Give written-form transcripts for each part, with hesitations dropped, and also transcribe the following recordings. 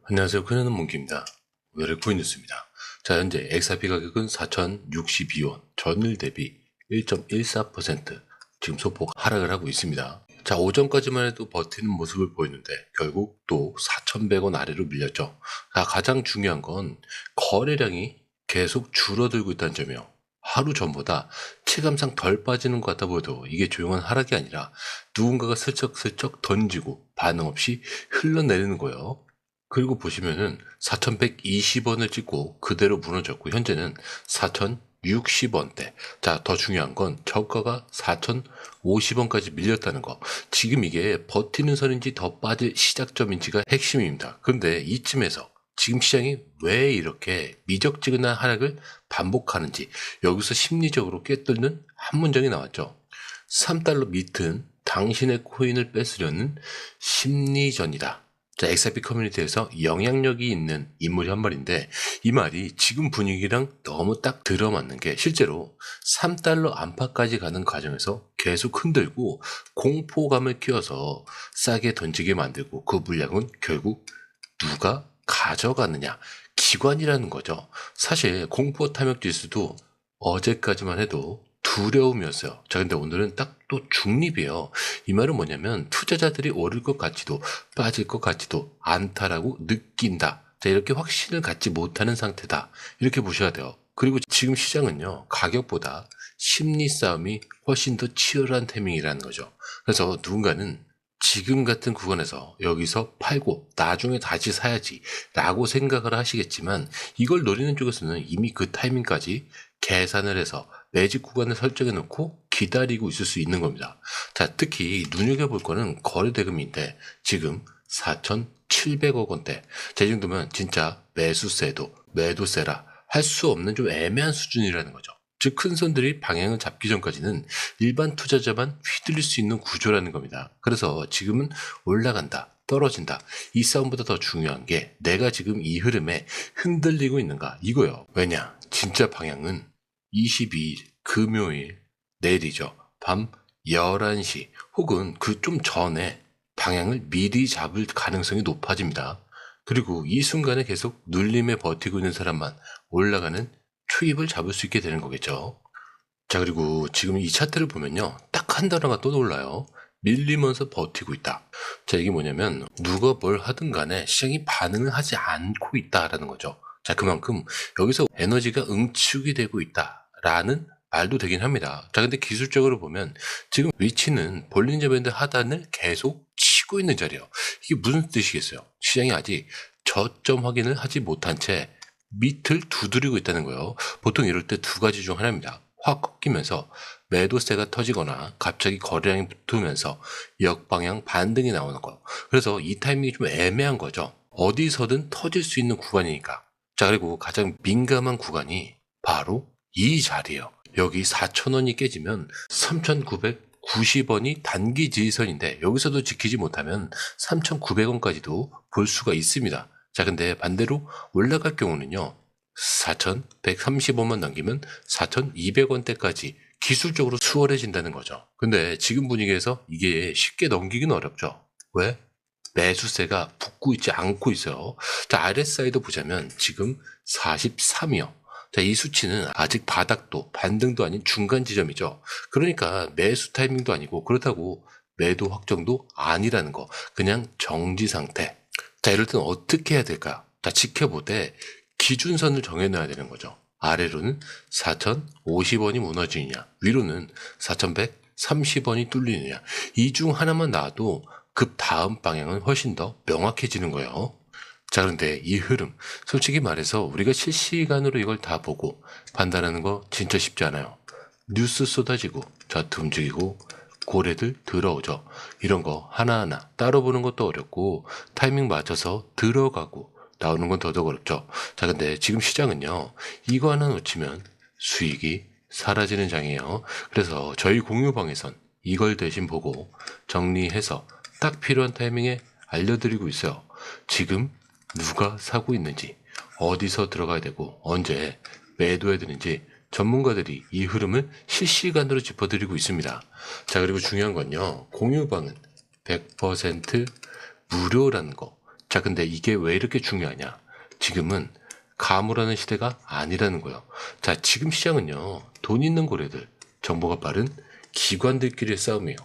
안녕하세요. 그녀는 몽키입니다. 오늘의 코인 뉴스입니다. 자, 현재 XRP 가격은 4,062원, 전일 대비 1.14% 지금 소폭 하락을 하고 있습니다. 자, 오전까지만 해도 버티는 모습을 보였는데 결국 또 4,100원 아래로 밀렸죠. 자, 가장 중요한 건 거래량이 계속 줄어들고 있다는 점이요. 하루 전보다 체감상 덜 빠지는 것 같아 보여도 이게 조용한 하락이 아니라 누군가가 슬쩍슬쩍 던지고 반응 없이 흘러내리는 거예요. 그리고 보시면은 4,120원을 찍고 그대로 무너졌고 현재는 4,060원대. 자, 더 중요한 건 저가가 4,050원까지 밀렸다는 거. 지금 이게 버티는 선인지 더 빠질 시작점인지가 핵심입니다. 그런데 이쯤에서 지금 시장이 왜 이렇게 미적지근한 하락을 반복하는지 여기서 심리적으로 꿰뚫는 한 문장이 나왔죠. 3달러 밑은 당신의 코인을 뺏으려는 심리전이다. 자, XRP 커뮤니티에서 영향력이 있는 인물이 한 말인데 이 말이 지금 분위기랑 너무 딱 들어맞는 게 실제로 3달러 안팎까지 가는 과정에서 계속 흔들고 공포감을 키워서 싸게 던지게 만들고 그 물량은 결국 누가 가져가느냐, 기관이라는 거죠. 사실 공포 탐욕 지수도 어제까지만 해도 두려움이었어요. 자, 근데 오늘은 딱 또 중립이에요. 이 말은 뭐냐면 투자자들이 오를 것 같지도 빠질 것 같지도 않다라고 느낀다. 자, 이렇게 확신을 갖지 못하는 상태다. 이렇게 보셔야 돼요. 그리고 지금 시장은요, 가격보다 심리 싸움이 훨씬 더 치열한 타이밍이라는 거죠. 그래서 누군가는 지금 같은 구간에서 여기서 팔고 나중에 다시 사야지 라고 생각을 하시겠지만 이걸 노리는 쪽에서는 이미 그 타이밍까지 계산을 해서 매직 구간을 설정해 놓고 기다리고 있을 수 있는 겁니다. 자, 특히 눈여겨볼 거는 거래대금인데 지금 4,700억 원대. 제 정도면 진짜 매수세도 매도세라 할 수 없는 좀 애매한 수준이라는 거죠. 즉 큰 손들이 방향을 잡기 전까지는 일반 투자자만 휘둘릴 수 있는 구조라는 겁니다. 그래서 지금은 올라간다, 떨어진다. 이 싸움보다 더 중요한 게 내가 지금 이 흐름에 흔들리고 있는가 이거요. 왜냐? 진짜 방향은 22일 금요일 내일이죠. 밤 11시 혹은 그 좀 전에 방향을 미리 잡을 가능성이 높아집니다. 그리고 이 순간에 계속 눌림에 버티고 있는 사람만 올라가는 추입을 잡을 수 있게 되는 거겠죠. 자, 그리고 지금 이 차트를 보면요. 딱 한 단어가 또 놀라요. 밀리면서 버티고 있다. 자, 이게 뭐냐면 누가 뭘 하든 간에 시장이 반응을 하지 않고 있다라는 거죠. 자, 그만큼 여기서 에너지가 응축이 되고 있다라는 말도 되긴 합니다. 자, 근데 기술적으로 보면 지금 위치는 볼린저 밴드 하단을 계속 치고 있는 자리예요. 이게 무슨 뜻이겠어요? 시장이 아직 저점 확인을 하지 못한 채 밑을 두드리고 있다는 거예요. 보통 이럴 때 두 가지 중 하나입니다. 확 꺾이면서 매도세가 터지거나 갑자기 거래량이 붙으면서 역방향 반등이 나오는 거. 그래서 이 타이밍이 좀 애매한 거죠. 어디서든 터질 수 있는 구간이니까. 자, 그리고 가장 민감한 구간이 바로 이 자리예요. 여기 4,000원이 깨지면 3,990원이 단기 지지선인데 여기서도 지키지 못하면 3,900원까지도 볼 수가 있습니다. 자, 근데 반대로 올라갈 경우는요. 4,130원만 넘기면 4,200원대까지 기술적으로 수월해진다는 거죠. 근데 지금 분위기에서 이게 쉽게 넘기긴 어렵죠. 왜? 매수세가 붙고 있지 않고 있어요. 자, RSI도 보자면 지금 43이요. 자, 이 수치는 아직 바닥도 반등도 아닌 중간 지점이죠. 그러니까 매수 타이밍도 아니고 그렇다고 매도 확정도 아니라는 거. 그냥 정지 상태. 자, 이럴 때는 어떻게 해야 될까? 자, 지켜보되 기준선을 정해놔야 되는 거죠. 아래로는 4,050원이 무너지느냐, 위로는 4,130원이 뚫리느냐. 이 중 하나만 나와도 급 다음 방향은 훨씬 더 명확해지는 거예요. 자, 그런데 이 흐름, 솔직히 말해서 우리가 실시간으로 이걸 다 보고 판단하는 거 진짜 쉽지 않아요. 뉴스 쏟아지고 차트 움직이고 고래들 들어오죠. 이런 거 하나하나 따로 보는 것도 어렵고 타이밍 맞춰서 들어가고 나오는 건 더더욱 어렵죠. 자, 근데 지금 시장은요. 이거 하나 놓치면 수익이 사라지는 장이에요. 그래서 저희 공유방에선 이걸 대신 보고 정리해서 딱 필요한 타이밍에 알려드리고 있어요. 지금 누가 사고 있는지, 어디서 들어가야 되고 언제 매도해야 되는지 전문가들이 이 흐름을 실시간으로 짚어드리고 있습니다. 자, 그리고 중요한 건요. 공유방은 100% 무료라는 거. 자, 근데 이게 왜 이렇게 중요하냐? 지금은 가물하는 시대가 아니라는 거예요. 자, 지금 시장은요, 돈 있는 고래들, 정보가 빠른 기관들끼리의 싸움이에요.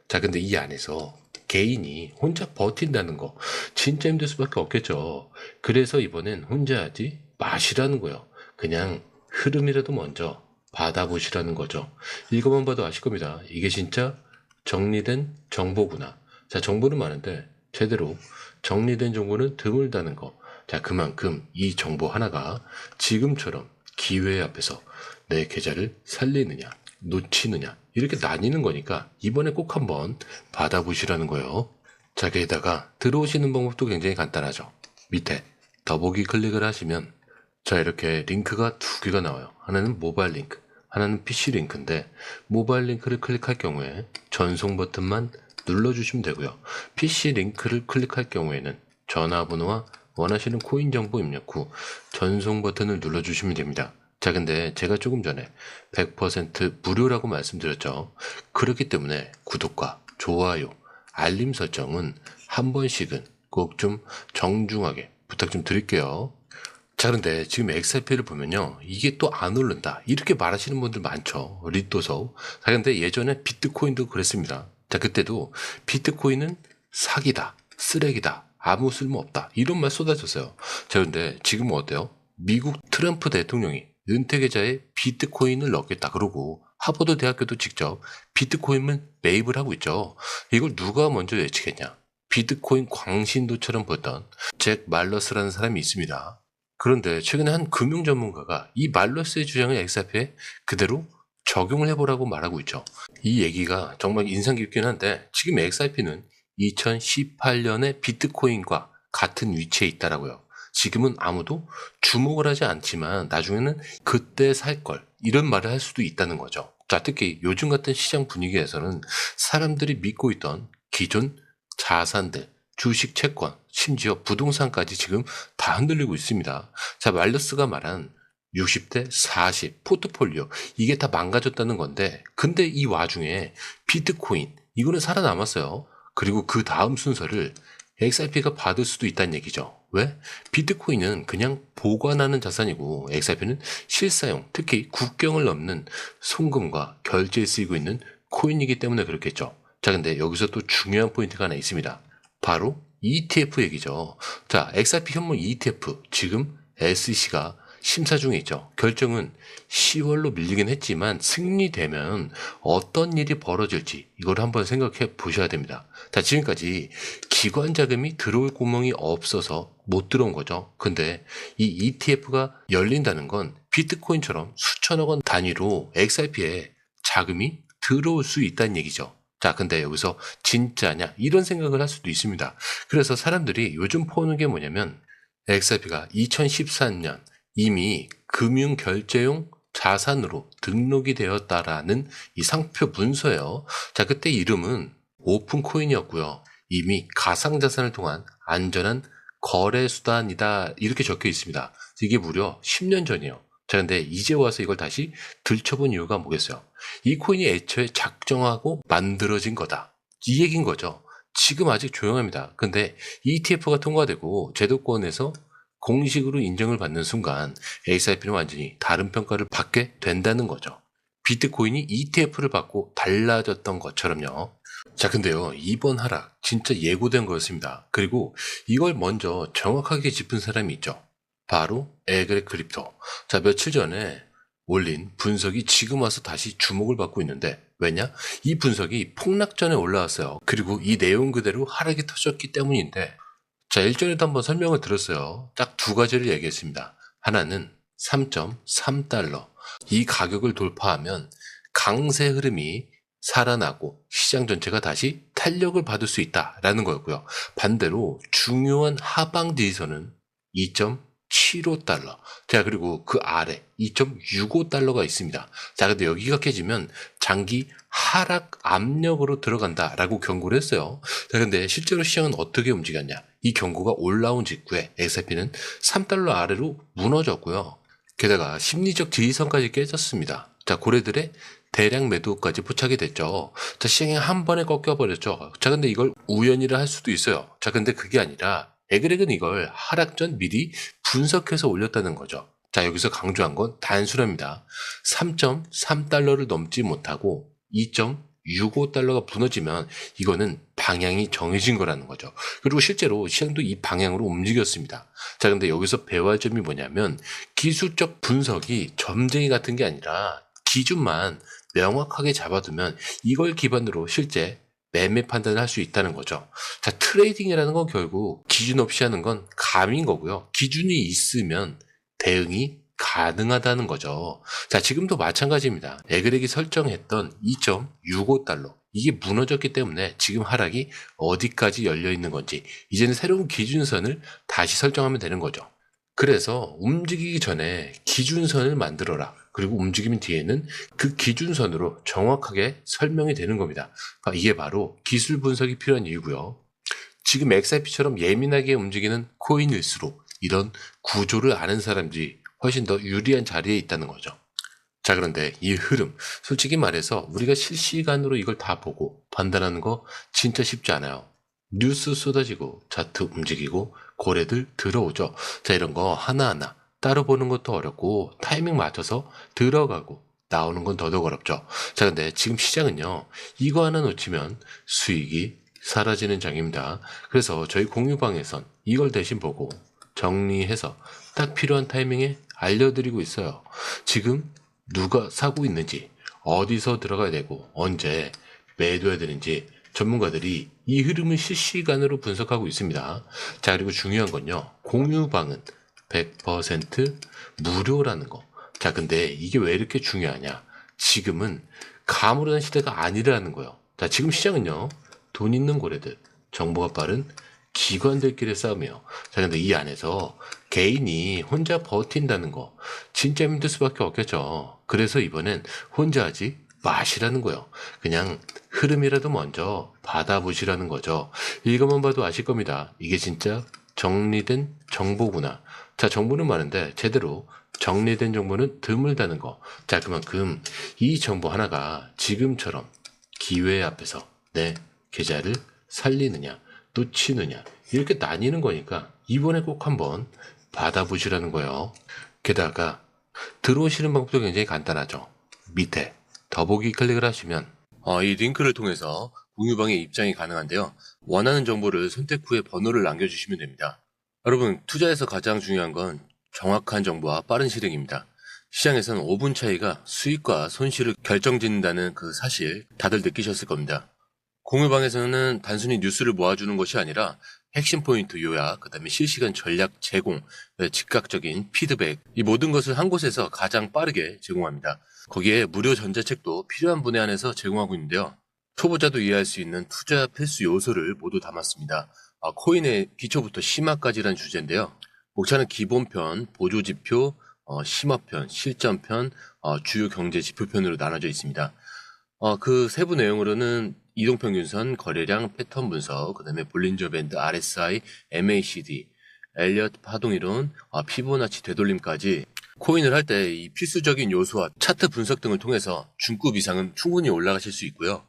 자, 근데 이 안에서 개인이 혼자 버틴다는 거 진짜 힘들 수밖에 없겠죠. 그래서 이번엔 혼자 하지 마시라는 거예요. 그냥 흐름이라도 먼저 받아보시라는 거죠. 이것만 봐도 아실 겁니다. 이게 진짜 정리된 정보구나. 자, 정보는 많은데 제대로 정리된 정보는 드물다는 거. 자, 그만큼 이 정보 하나가 지금처럼 기회 앞에서 내 계좌를 살리느냐 놓치느냐 이렇게 나뉘는 거니까 이번에 꼭 한번 받아보시라는 거예요. 자, 게다가 들어오시는 방법도 굉장히 간단하죠. 밑에 더보기 클릭을 하시면 자, 이렇게 링크가 두 개가 나와요. 하나는 모바일 링크, 하나는 PC 링크인데 모바일 링크를 클릭할 경우에 전송 버튼만 눌러주시면 되고요. PC 링크를 클릭할 경우에는 전화번호와 원하시는 코인 정보 입력 후 전송 버튼을 눌러주시면 됩니다. 자, 근데 제가 조금 전에 100% 무료라고 말씀드렸죠. 그렇기 때문에 구독과 좋아요, 알림 설정은 한 번씩은 꼭 좀 정중하게 부탁 좀 드릴게요. 자, 그런데 지금 XRP를 보면요, 이게 또 안 오른다 이렇게 말하시는 분들 많죠. 리또서. 자, 근데 예전에 비트코인도 그랬습니다. 자, 그때도 비트코인은 사기다, 쓰레기다, 아무 쓸모없다 이런 말 쏟아졌어요. 자, 그런데 지금은 어때요? 미국 트럼프 대통령이 은퇴 계좌에 비트코인을 넣겠다 그러고 하버드 대학교도 직접 비트코인을 매입을 하고 있죠. 이걸 누가 먼저 예측했냐? 비트코인 광신도처럼 보였던 잭 말러스라는 사람이 있습니다. 그런데 최근에 한 금융 전문가가 이 말러스의 주장을 XRP에 그대로 적용을 해보라고 말하고 있죠. 이 얘기가 정말 인상 깊긴 한데 지금 XRP는 2018년에 비트코인과 같은 위치에 있다라고요. 지금은 아무도 주목을 하지 않지만 나중에는 그때 살 걸 이런 말을 할 수도 있다는 거죠. 자, 특히 요즘 같은 시장 분위기에서는 사람들이 믿고 있던 기존 자산들, 주식, 채권, 심지어 부동산까지 지금 다 흔들리고 있습니다. 자, 말러스가 말한 60대 40 포트폴리오 이게 다 망가졌다는 건데 근데 이 와중에 비트코인 이거는 살아남았어요. 그리고 그 다음 순서를 XRP가 받을 수도 있다는 얘기죠. 왜? 비트코인은 그냥 보관하는 자산이고 XRP는 실사용, 특히 국경을 넘는 송금과 결제에 쓰이고 있는 코인이기 때문에 그렇겠죠. 자, 근데 여기서 또 중요한 포인트가 하나 있습니다. 바로 ETF 얘기죠. 자, XRP 현물 ETF 지금 SEC가 심사 중에 있죠. 결정은 10월로 밀리긴 했지만 승리되면 어떤 일이 벌어질지 이걸 한번 생각해 보셔야 됩니다. 자, 지금까지 기관 자금이 들어올 구멍이 없어서 못 들어온 거죠. 근데 이 ETF가 열린다는 건 비트코인처럼 수천억 원 단위로 XRP에 자금이 들어올 수 있다는 얘기죠. 자, 근데 여기서 진짜냐 이런 생각을 할 수도 있습니다. 그래서 사람들이 요즘 보는 게 뭐냐면 XRP가 2014년 이미 금융결제용 자산으로 등록이 되었다라는 이 상표 문서예요. 자, 그때 이름은 오픈코인이었고요. 이미 가상자산을 통한 안전한 거래수단이다 이렇게 적혀 있습니다. 이게 무려 10년 전이에요. 자, 근데 이제 와서 이걸 다시 들춰본 이유가 뭐겠어요? 이 코인이 애초에 작정하고 만들어진 거다. 이 얘기인 거죠. 지금 아직 조용합니다. 근데 ETF가 통과되고 제도권에서 공식으로 인정을 받는 순간 XRP는 완전히 다른 평가를 받게 된다는 거죠. 비트코인이 ETF를 받고 달라졌던 것처럼요. 자, 근데요, 이번 하락 진짜 예고된 거였습니다. 그리고 이걸 먼저 정확하게 짚은 사람이 있죠. 바로 에그레 크립토. 자, 며칠 전에 올린 분석이 지금 와서 다시 주목을 받고 있는데 왜냐? 이 분석이 폭락 전에 올라왔어요. 그리고 이 내용 그대로 하락이 터졌기 때문인데 자, 일전에도 한번 설명을 드렸어요. 딱 두 가지를 얘기했습니다. 하나는 3.3달러. 이 가격을 돌파하면 강세 흐름이 살아나고 시장 전체가 다시 탄력을 받을 수 있다라는 거였고요. 반대로 중요한 하방 지지선은 2.75달러. 자, 그리고 그 아래 2.65달러가 있습니다. 자, 근데 여기가 깨지면 장기 하락 압력으로 들어간다라고 경고를 했어요. 자, 근데 실제로 시장은 어떻게 움직였냐? 이 경고가 올라온 직후에 XRP는 3달러 아래로 무너졌고요. 게다가 심리적 지지선까지 깨졌습니다. 자, 고래들의 대량 매도까지 포착이 됐죠. 자, 시장이 한 번에 꺾여버렸죠. 자, 근데 이걸 우연이라 할 수도 있어요. 자, 근데 그게 아니라 에그렉은 이걸 하락 전 미리 분석해서 올렸다는 거죠. 자, 여기서 강조한 건 단순합니다. 3.3달러를 넘지 못하고 2.65달러가 무너지면 이거는 방향이 정해진 거라는 거죠. 그리고 실제로 시장도 이 방향으로 움직였습니다. 자, 근데 여기서 배워야 할 점이 뭐냐면 기술적 분석이 점쟁이 같은 게 아니라 기준만 명확하게 잡아두면 이걸 기반으로 실제 매매 판단을 할 수 있다는 거죠. 자, 트레이딩이라는 건 결국 기준 없이 하는 건 감인 거고요. 기준이 있으면 대응이 가능하다는 거죠. 자, 지금도 마찬가지입니다. 에그렉이 설정했던 2.65달러. 이게 무너졌기 때문에 지금 하락이 어디까지 열려 있는 건지 이제는 새로운 기준선을 다시 설정하면 되는 거죠. 그래서 움직이기 전에 기준선을 만들어라. 그리고 움직이는 뒤에는 그 기준선으로 정확하게 설명이 되는 겁니다. 이게 바로 기술 분석이 필요한 이유고요. 지금 XRP처럼 예민하게 움직이는 코인일수록 이런 구조를 아는 사람들이 훨씬 더 유리한 자리에 있다는 거죠. 자, 그런데 이 흐름, 솔직히 말해서 우리가 실시간으로 이걸 다 보고 판단하는 거 진짜 쉽지 않아요. 뉴스 쏟아지고 차트 움직이고 고래들 들어오죠. 자, 이런 거 하나하나 따로 보는 것도 어렵고 타이밍 맞춰서 들어가고 나오는 건 더더욱 어렵죠. 자, 근데 지금 시장은요, 이거 하나 놓치면 수익이 사라지는 장입니다. 그래서 저희 공유방에선 이걸 대신 보고 정리해서 딱 필요한 타이밍에 알려드리고 있어요. 지금 누가 사고 있는지, 어디서 들어가야 되고 언제 매도해야 되는지 전문가들이 이 흐름을 실시간으로 분석하고 있습니다. 자, 그리고 중요한 건요, 공유방은 100% 무료라는 거. 자, 근데 이게 왜 이렇게 중요하냐? 지금은 가물한 시대가 아니라는 거예요. 자, 지금 시장은요, 돈 있는 고래들, 정보가 빠른 기관들끼리 싸움이에요. 자, 근데 이 안에서 개인이 혼자 버틴다는 거 진짜 힘들 수밖에 없겠죠. 그래서 이번엔 혼자 하지 마시라는 거예요. 그냥 흐름이라도 먼저 받아보시라는 거죠. 이것만 봐도 아실 겁니다. 이게 진짜 정리된 정보구나. 자, 정보는 많은데 제대로 정리된 정보는 드물다는 거. 자, 그만큼 이 정보 하나가 지금처럼 기회 앞에서 내 계좌를 살리느냐 놓치느냐 이렇게 나뉘는 거니까 이번에 꼭 한번 받아보시라는 거예요. 게다가 들어오시는 방법도 굉장히 간단하죠. 밑에 더보기 클릭을 하시면 이 링크를 통해서 공유방에 입장이 가능한데요. 원하는 정보를 선택 후에 번호를 남겨주시면 됩니다. 여러분, 투자에서 가장 중요한 건 정확한 정보와 빠른 실행입니다. 시장에서는 5분 차이가 수익과 손실을 결정짓는다는 그 사실 다들 느끼셨을 겁니다. 공유방에서는 단순히 뉴스를 모아주는 것이 아니라 핵심 포인트 요약, 그 다음에 실시간 전략 제공, 즉각적인 피드백, 이 모든 것을 한 곳에서 가장 빠르게 제공합니다. 거기에 무료 전자책도 필요한 분야 안에서 제공하고 있는데요. 초보자도 이해할 수 있는 투자 필수 요소를 모두 담았습니다. 코인의 기초부터 심화까지란 주제인데요. 목차는 기본편, 보조지표, 심화편, 실전편, 주요 경제 지표편으로 나눠져 있습니다. 그 세부 내용으로는 이동평균선, 거래량, 패턴 분석, 그 다음에 볼린저 밴드, RSI, MACD, 엘리엇 파동이론, 피보나치 되돌림까지 코인을 할 때 이 필수적인 요소와 차트 분석 등을 통해서 중급 이상은 충분히 올라가실 수 있고요.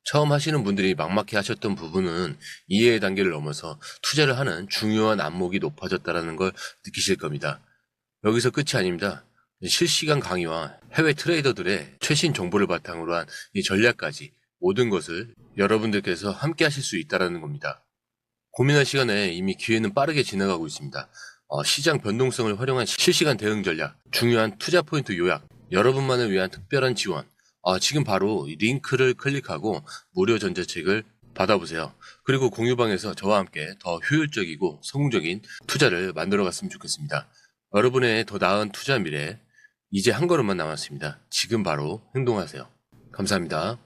처음 하시는 분들이 막막해 하셨던 부분은 이해의 단계를 넘어서 투자를 하는 중요한 안목이 높아졌다는 걸 느끼실 겁니다. 여기서 끝이 아닙니다. 실시간 강의와 해외 트레이더들의 최신 정보를 바탕으로 한 이 전략까지 모든 것을 여러분들께서 함께 하실 수 있다는 겁니다. 고민할 시간에 이미 기회는 빠르게 지나가고 있습니다. 시장 변동성을 활용한 실시간 대응 전략, 중요한 투자 포인트 요약, 여러분만을 위한 특별한 지원, 지금 바로 이 링크를 클릭하고 무료 전자책을 받아보세요. 그리고 공유방에서 저와 함께 더 효율적이고 성공적인 투자를 만들어 갔으면 좋겠습니다. 여러분의 더 나은 투자 미래, 이제 한 걸음만 남았습니다. 지금 바로 행동하세요. 감사합니다.